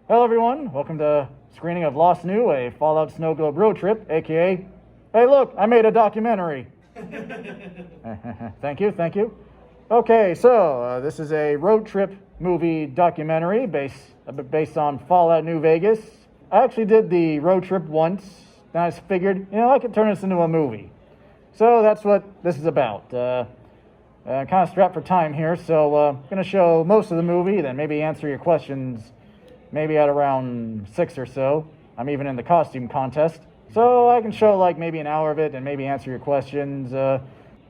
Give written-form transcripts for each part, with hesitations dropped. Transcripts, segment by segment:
Hello, everyone. Welcome to screening of Lost New, a Fallout Snow Globe road trip, aka, hey, look, I made a documentary. Thank you. Okay, so this is a road trip movie documentary based on Fallout New Vegas. I actually did the road trip once, then I just figured, I could turn this into a movie. So that's what this is about. Kind of strapped for time here, so I'm going to show most of the movie, then maybe answer your questions maybe at around 6 or so. I'm even in the costume contest. So I can show like maybe an hour of it and maybe answer your questions. Do you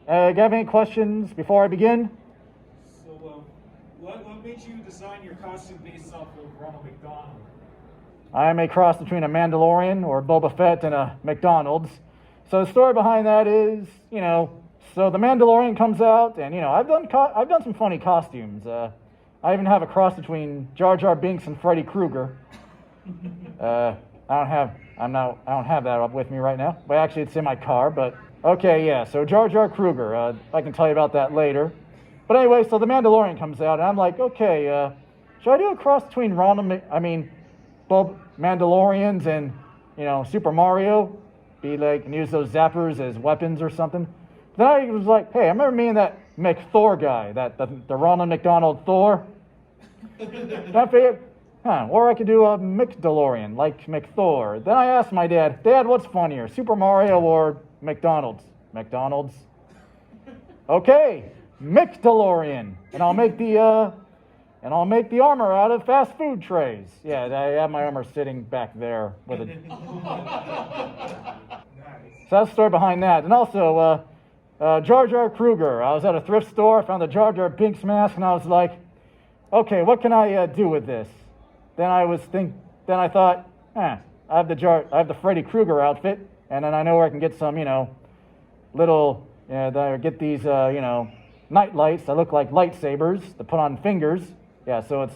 have any questions before I begin? So, what made you design your costume based off of Ronald McDonald? I am a cross between a Mandalorian or Boba Fett and a McDonald's. So the story behind that is, so the Mandalorian comes out, and I've done some funny costumes. I even have a cross between Jar Jar Binks and Freddy Krueger. I don't have that up with me right now, but actually it's in my car. But okay, yeah. So Jar Jar Krueger, I can tell you about that later. But anyway, so the Mandalorian comes out, and I'm like, okay, should I do a cross between Bob Mandalorians and Super Mario? Be like and use those zappers as weapons or something. Then I was like, hey, I remember me and that McThor guy, the Ronald McDonald Thor. And I figured, or I could do a McDeLorean like McThor. Then I asked my dad, what's funnier, Super Mario or McDonald's? McDonald's. Okay, McDeLorean, and I'll make the armor out of fast food trays. Yeah, I have my armor sitting back there with it. So that's the story behind that. And also, Jar Jar Krueger. I was at a thrift store, found the Jar Jar Binks mask, and I was like, okay, what can I do with this? Then I thought, I have the Freddy Krueger outfit, and then I know where I can get some, get these, night lights that look like lightsabers to put on fingers. Yeah, so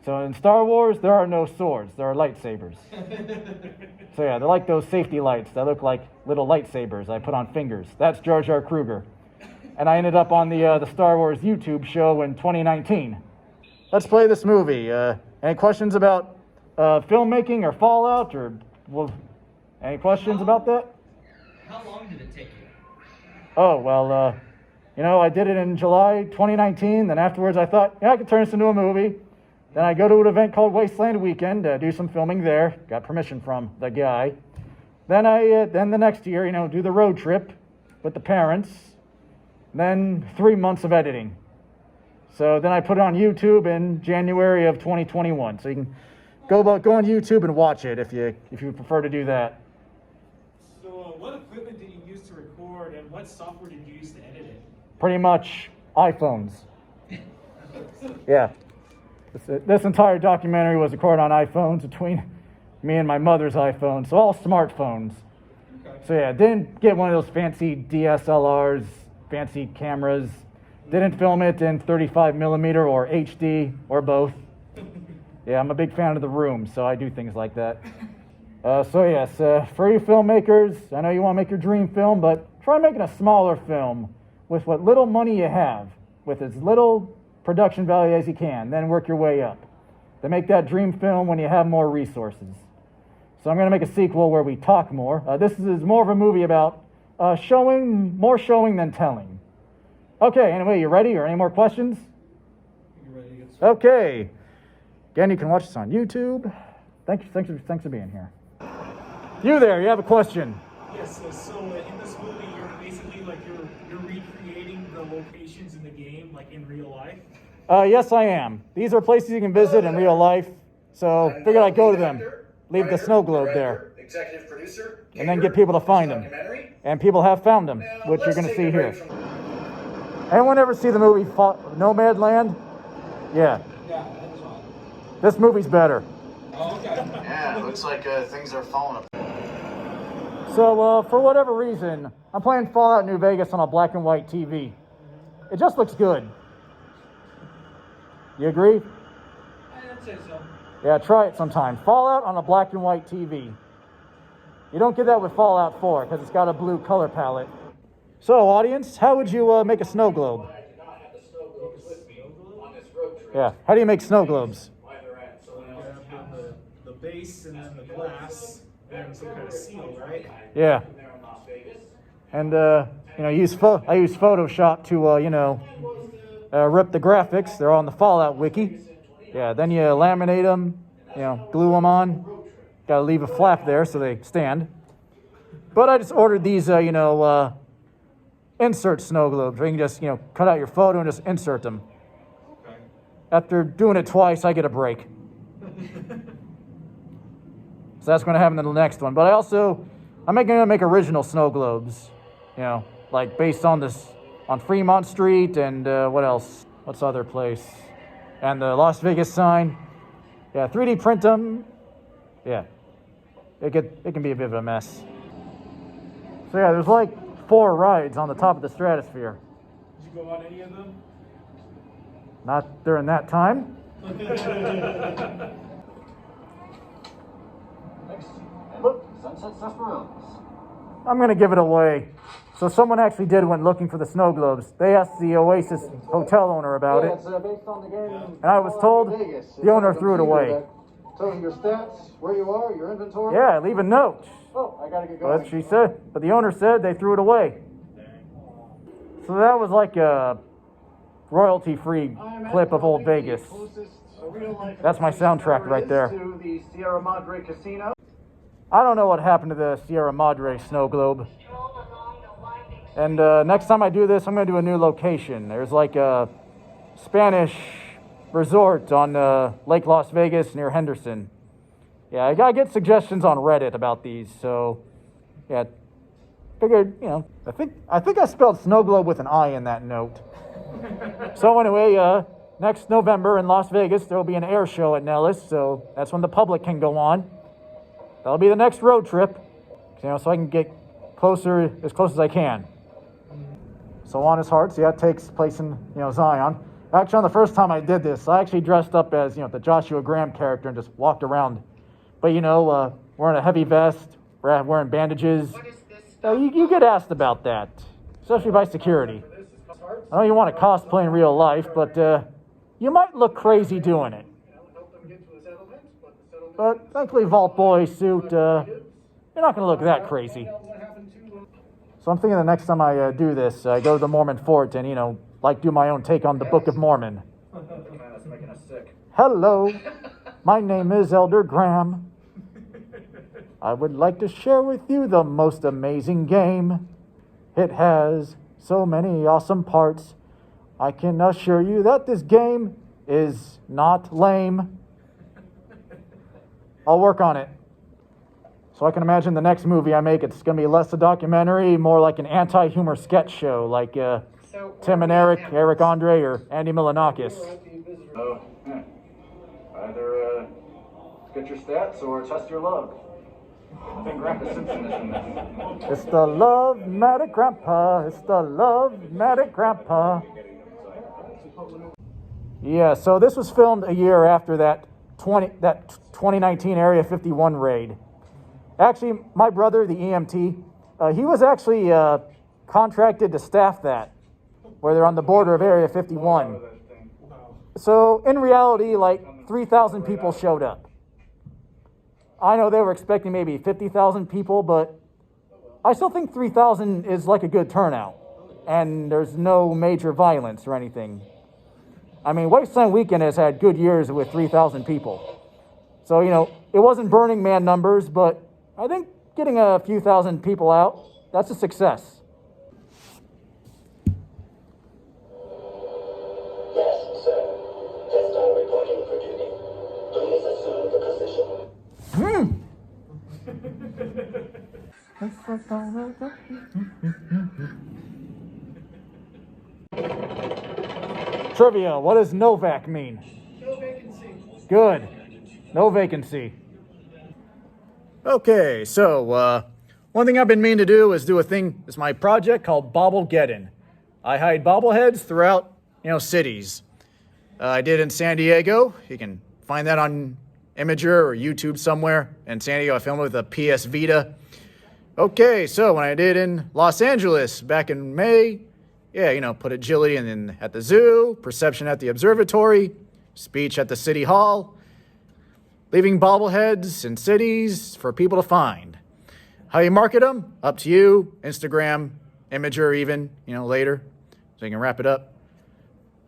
in Star Wars, there are no swords, there are lightsabers. So yeah, they're like those safety lights that look like little lightsabers I put on fingers. That's Jar Jar Krueger. And I ended up on the Star Wars YouTube show in 2019. Let's play this movie. Any questions about filmmaking or Fallout any questions about that? How long did it take you? Oh, well, I did it in July 2019. Then afterwards I thought, I could turn this into a movie. Then I go to an event called Wasteland Weekend to do some filming there. Got permission from the guy. Then the next year, do the road trip with the parents. Then 3 months of editing. So then I put it on YouTube in January of 2021. So you can go on YouTube and watch it if you prefer to do that. So, what equipment did you use to record, and what software did you use to edit it? Pretty much iPhones. Yeah. This entire documentary was recorded on iPhones between me and my mother's iPhone, so all smartphones. Okay. So yeah, didn't get one of those fancy DSLRs, fancy cameras. Didn't film it in 35 millimeter or HD or both. Yeah, I'm a big fan of The Room, so I do things like that. So yes, for you filmmakers, I know you want to make your dream film, but try making a smaller film with what little money you have, with as little production value as you can, then work your way up. Then make that dream film when you have more resources. So I'm going to make a sequel where we talk more. This is more of a movie about more showing than telling. Okay, anyway, you ready or any more questions? You're ready to get started. Okay. Again, you can watch this on YouTube. Thanks for being here. You there, you have a question. Yes. So in this movie, you're basically you're recreating the locations in the game, like in real life. Yes, I am. These are places you can visit in real life, so figured I'd go to them. Leave the snow globe there. Executive producer, And then get people to find them. And people have found them, which you're going to see here. Anyone ever see the movie Nomadland? Yeah. Yeah, that's fine. This movie's better. Oh, okay. Yeah, it looks like things are falling apart. So, for whatever reason, I'm playing Fallout New Vegas on a black and white TV. It just looks good. You agree? I'd say so. Yeah, try it sometime. Fallout on a black and white TV. You don't get that with Fallout 4 because it's got a blue color palette. So, audience, how would you make a snow globe? Yeah, how do you make snow globes? base and then the glass and some kind of seal, right? Yeah. And I use Photoshop to rip the graphics. They're on the Fallout wiki. Yeah. Then you laminate them, glue them on. Got to leave a flap there so they stand. But I just ordered these, insert snow globes where you can just, cut out your photo and just insert them. Okay. After doing it twice, I get a break. So that's going to happen in the next one. But I'm going to make original snow globes, like based on Fremont Street and what else? What's the other place? And the Las Vegas sign. Yeah, 3D print them. Yeah, it can be a bit of a mess. So yeah, there's like 4 rides on the top of the Stratosphere. Did you go on any of them? Not during that time. Look, Sunset Sarsaparillas. I'm going to give it away. So someone actually went looking for the snow globes. They asked the Oasis hotel owner about it. It's based on the game. And I was told the owner threw it away. Tells you your stats, where you are, your inventory. Yeah, leave a note. Oh, I gotta get going. But she said, but the owner said they threw it away. So that was like a royalty-free clip of Old Vegas. That's my soundtrack right there. To the Sierra Madre Casino. I don't know what happened to the Sierra Madre snow globe. And next time I do this, I'm going to do a new location. There's like a Spanish resort on Lake Las Vegas near Henderson. Yeah, I gotta get suggestions on Reddit about these. So, yeah, figured, I think I spelled snow globe with an I in that note. So anyway, next November in Las Vegas, there will be an air show at Nellis. So that's when the public can go on. That'll be the next road trip, so I can get as close as I can. So Honest Hearts, yeah, it takes place in Zion. Actually, on the first time I did this, I actually dressed up as the Joshua Graham character and just walked around. But wearing a heavy vest, wearing bandages. You get asked about that, especially by security. I know you want to cosplay in real life, but you might look crazy doing it. But thankfully, Vault Boy suit, you're not going to look that crazy. So I'm thinking the next time I do this, I go to the Mormon fort and, do my own take on the Book of Mormon. Hello, my name is Elder Graham. I would like to share with you the most amazing game. It has so many awesome parts. I can assure you that this game is not lame. I'll work on it. So I can imagine the next movie I make, it's going to be less a documentary, more like an anti-humor sketch show, like Tim and Eric Andre, or Andy Milonakis. Either get your stats or test your love. I think Grandpa Simpson is in there. It's the love-matic grandpa. It's the love-matic grandpa. Yeah, so this was filmed a year after that 2019 Area 51 raid. Actually, my brother, the EMT, he was actually contracted to staff that, where they're on the border of Area 51. So in reality, like 3,000 people showed up. I know they were expecting maybe 50,000 people, but I still think 3,000 is like a good turnout. And there's no major violence or anything. I mean, Wasteland Weekend has had good years with 3,000 people. So, it wasn't Burning Man numbers, but I think getting a few thousand people out, that's a success. Yes, sir. Test reporting for duty. Please assume the position. Trivia, what does Novak mean? No vacancy. Good. No vacancy. Okay, so one thing I've been meaning to do is it's my project called Bobblegeddon. I hide bobbleheads throughout, cities. I did in San Diego. You can find that on Imager or YouTube somewhere. In San Diego, I filmed with a PS Vita. Okay, so when I did in Los Angeles back in May, put agility at the zoo, perception at the observatory, speech at the city hall. leaving bobbleheads in cities for people to find. How you market them? Up to you. Instagram, Imager even, later, so you can wrap it up.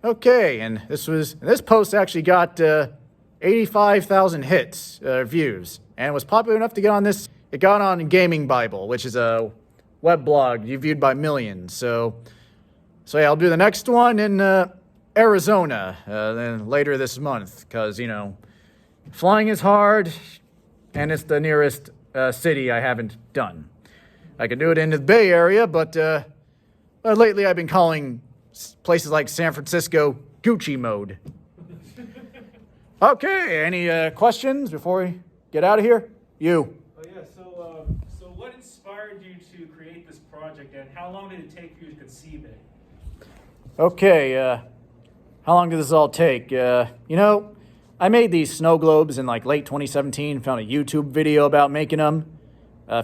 Okay, and this post actually got 85,000 hits, views, and was popular enough to get on this. It got on Gaming Bible, which is a web blog viewed by millions. So yeah, I'll do the next one in Arizona then later this month, because flying is hard, and it's the nearest city I haven't done. I could do it in the Bay Area, but lately I've been calling places like San Francisco Gucci mode. Okay, any questions before we get out of here? You. Oh yeah. So what inspired you to create this project, and how long did it take you to conceive it? Okay, how long did this all take? I made these snow globes in late 2017, found a YouTube video about making them.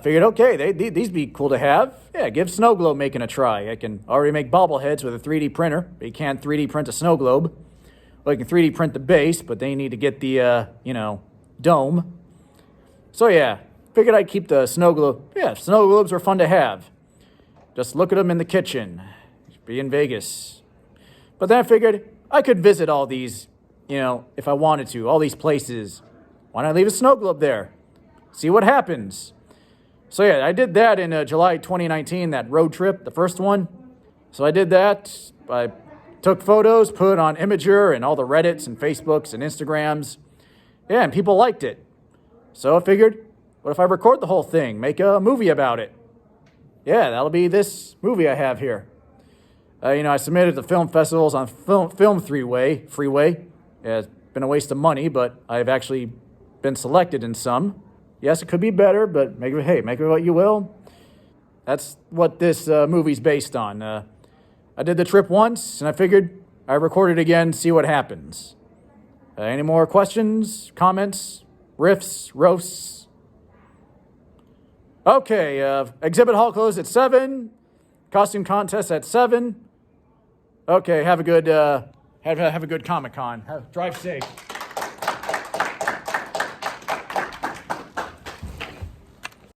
Figured, okay, these be cool to have. Yeah, give snow globe making a try. I can already make bobbleheads with a 3D printer, but you can't 3D print a snow globe. Well, you can 3D print the base, but then you need to get the, dome. So yeah, figured I'd keep the snow globe. Yeah, snow globes are fun to have. Just look at them in the kitchen. Be in Vegas. But then I figured I could visit all these, if I wanted to, all these places. Why not leave a snow globe there? See what happens. So yeah, I did that in July 2019, that road trip, the first one. So I did that. I took photos, put it on Imager and all the Reddits and Facebooks and Instagrams. Yeah, and people liked it. So I figured, what if I record the whole thing, make a movie about it? Yeah, that'll be this movie I have here. I submitted to film festivals on Film Freeway. Yeah, it's been a waste of money, but I've actually been selected in some. Yes, it could be better, but make it what you will. That's what this movie's based on. I did the trip once, and I figured I'd record it again, see what happens. Any more questions, comments, riffs, roasts? Okay, exhibit hall closed at 7. Costume contest at 7. Okay, have a good Comic-Con. Drive safe.